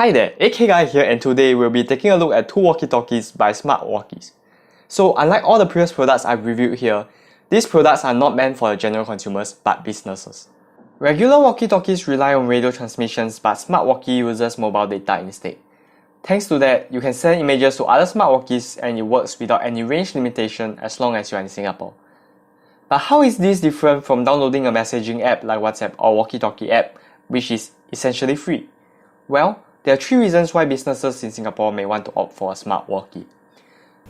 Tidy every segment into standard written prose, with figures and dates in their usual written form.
Hi there, AK Guy here, and today we'll be taking a look at two walkie-talkies by Smart Walkies. So unlike all the previous products I've reviewed here, these products are not meant for the general consumers but businesses. Regular walkie-talkies rely on radio transmissions, but Smart Walkie uses mobile data instead. Thanks to that, you can send images to other Smart Walkies and it works without any range limitation as long as you are in Singapore. But how is this different from downloading a messaging app like WhatsApp or walkie-talkie app, which is essentially free? Well, there are three reasons why businesses in Singapore may want to opt for a Smart Walkie.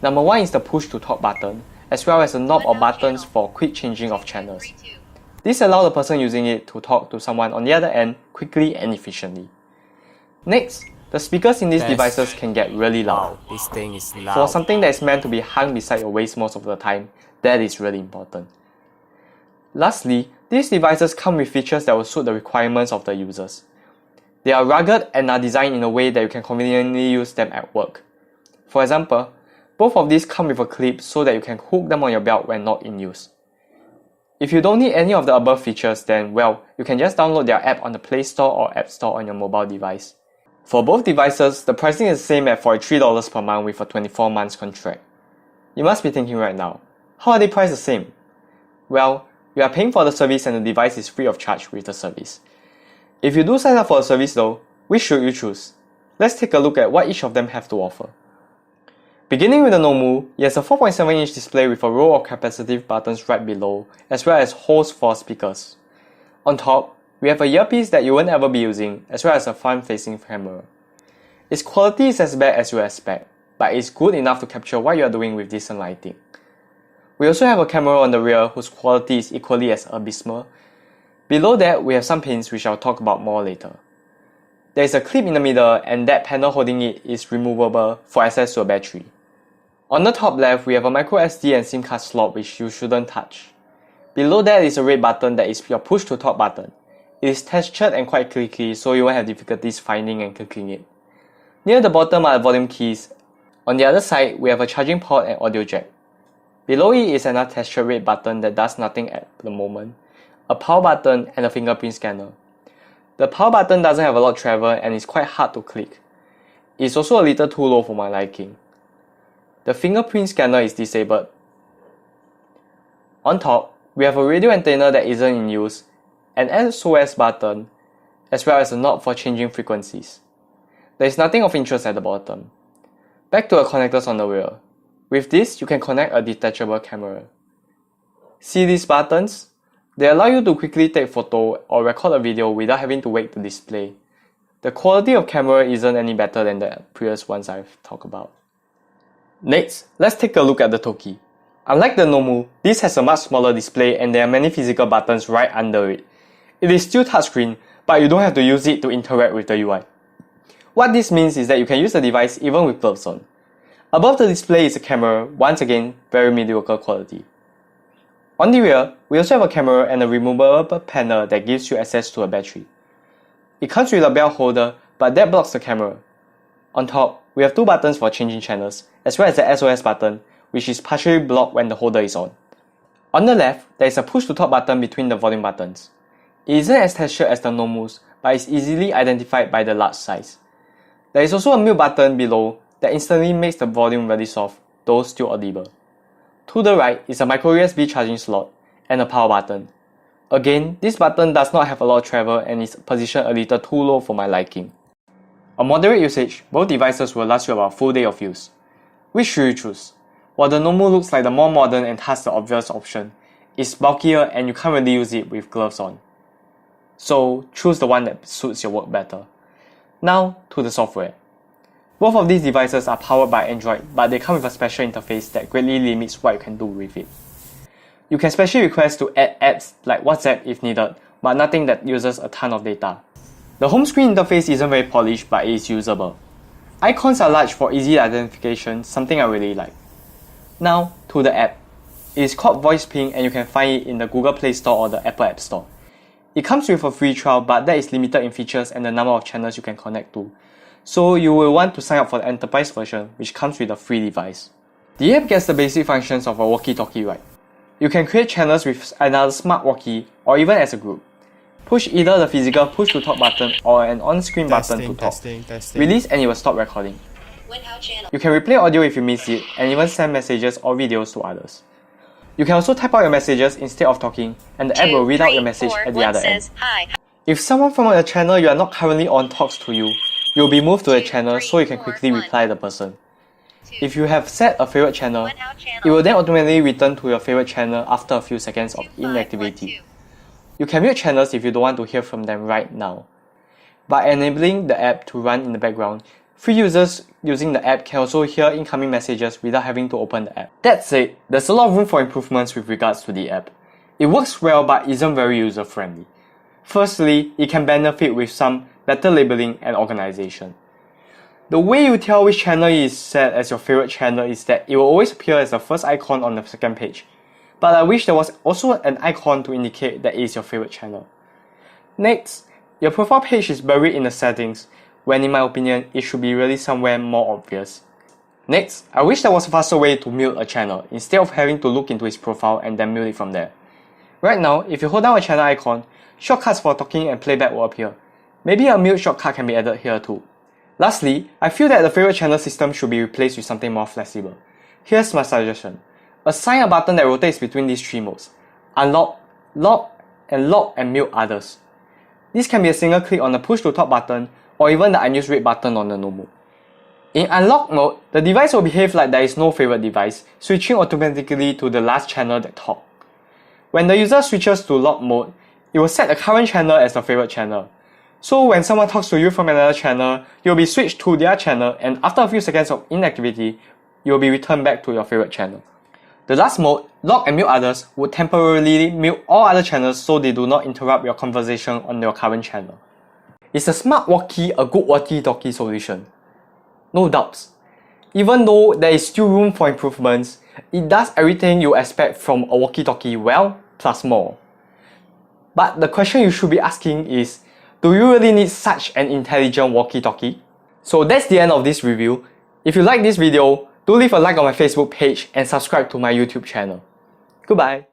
Number one is the push to talk button, as well as a knob or buttons for quick changing of channels. This allows the person using it to talk to someone on the other end quickly and efficiently. Next, the speakers in these devices can get really loud. Wow, this thing is loud. For something that is meant to be hung beside your waist most of the time, that is really important. Lastly, these devices come with features that will suit the requirements of the users. They are rugged and are designed in a way that you can conveniently use them at work. For example, both of these come with a clip so that you can hook them on your belt when not in use. If you don't need any of the above features, then well, you can just download their app on the Play Store or App Store on your mobile device. For both devices, the pricing is the same at $43 per month with a 24 months contract. You must be thinking right now, how are they priced the same? Well, you are paying for the service and the device is free of charge with the service. If you do sign up for a service though, which should you choose? Let's take a look at what each of them have to offer. Beginning with the normal, it has a 4.7-inch display with a row of capacitive buttons right below, as well as holes for speakers. On top, we have a earpiece that you won't ever be using, as well as a front-facing camera. Its quality is as bad as you expect, but it's good enough to capture what you are doing with decent lighting. We also have a camera on the rear whose quality is equally as abysmal. Below that, we have some pins which I'll talk about more later. There is a clip in the middle and that panel holding it is removable for access to a battery. On the top left, we have a micro SD and SIM card slot which you shouldn't touch. Below that is a red button that is your push to talk button. It is textured and quite clicky, so you won't have difficulties finding and clicking it. Near the bottom are the volume keys. On the other side, we have a charging port and audio jack. Below it is another textured red button that does nothing at the moment, a power button and a fingerprint scanner. The power button doesn't have a lot of travel and is quite hard to click. It's also a little too low for my liking. The fingerprint scanner is disabled. On top, we have a radio antenna that isn't in use, an SOS button, as well as a knob for changing frequencies. There is nothing of interest at the bottom. Back to the connectors on the rear. With this, you can connect a detachable camera. See these buttons? They allow you to quickly take photo or record a video without having to wait to display. The quality of camera isn't any better than the previous ones I've talked about. Next, let's take a look at the Talkie. Unlike the normal, this has a much smaller display and there are many physical buttons right under it. It is still touchscreen, but you don't have to use it to interact with the UI. What this means is that you can use the device even with gloves on. Above the display is a camera, once again, very mediocre quality. On the rear, we also have a camera and a removable panel that gives you access to a battery. It comes with a belt holder, but that blocks the camera. On top, we have two buttons for changing channels, as well as the SOS button, which is partially blocked when the holder is on. On the left, there is a push-to-talk button between the volume buttons. It isn't as textured as the normals, but is easily identified by the large size. There is also a mute button below that instantly makes the volume really soft, though still audible. To the right is a micro USB charging slot and a power button. Again, this button does not have a lot of travel and is positioned a little too low for my liking. On moderate usage, both devices will last you about a full day of use. Which should you choose? While the normal looks like the more modern and has the obvious option, it's bulkier and you can't really use it with gloves on. So choose the one that suits your work better. Now to the software. Both of these devices are powered by Android, but they come with a special interface that greatly limits what you can do with it. You can specially request to add apps like WhatsApp if needed, but nothing that uses a ton of data. The home screen interface isn't very polished, but it is usable. Icons are large for easy identification, something I really like. Now to the app. It is called Voice Ping and you can find it in the Google Play Store or the Apple App Store. It comes with a free trial, but that is limited in features and the number of channels you can connect to. So you will want to sign up for the enterprise version, which comes with a free device. The app gets the basic functions of a walkie-talkie right. You can create channels with another Smart Walkie or even as a group. Push either the physical push to talk button or an on-screen button to talk. Release and it will stop recording. You can replay audio if you miss it and even send messages or videos to others. You can also type out your messages instead of talking and the app will read out your message at the other end. If someone from a channel you are not currently on talks to you, you will be moved to a channel so you can quickly reply the person. If you have set a favorite channel, it will then automatically return to your favorite channel after a few seconds of inactivity. You can mute channels if you don't want to hear from them right now. By enabling the app to run in the background, free users using the app can also hear incoming messages without having to open the app. That said, there's a lot of room for improvements with regards to the app. It works well but isn't very user-friendly. Firstly, it can benefit with some better labeling and organization. The way you tell which channel is set as your favorite channel is that it will always appear as the first icon on the second page. But I wish there was also an icon to indicate that it is your favorite channel. Next, your profile page is buried in the settings, when in my opinion, it should be really somewhere more obvious. Next, I wish there was a faster way to mute a channel instead of having to look into its profile and then mute it from there. Right now, if you hold down a channel icon, shortcuts for talking and playback will appear. Maybe a mute shortcut can be added here too. Lastly, I feel that the favorite channel system should be replaced with something more flexible. Here's my suggestion. Assign a button that rotates between these three modes: unlock, lock and mute others. This can be a single click on the push to talk button or even the unused red button on the no mode. In unlock mode, the device will behave like there is no favorite device, switching automatically to the last channel that talks. When the user switches to lock mode, it will set the current channel as the favorite channel. So when someone talks to you from another channel, you'll be switched to their channel and after a few seconds of inactivity, you'll be returned back to your favorite channel. The last mode, lock and mute others, would temporarily mute all other channels so they do not interrupt your conversation on your current channel. Is the Smart Walkie a good walkie-talkie solution? No doubts. Even though there is still room for improvements, it does everything you expect from a walkie-talkie well, plus more. But the question you should be asking is, do you really need such an intelligent walkie-talkie? So that's the end of this review. If you like this video, do leave a like on my Facebook page and subscribe to my YouTube channel. Goodbye.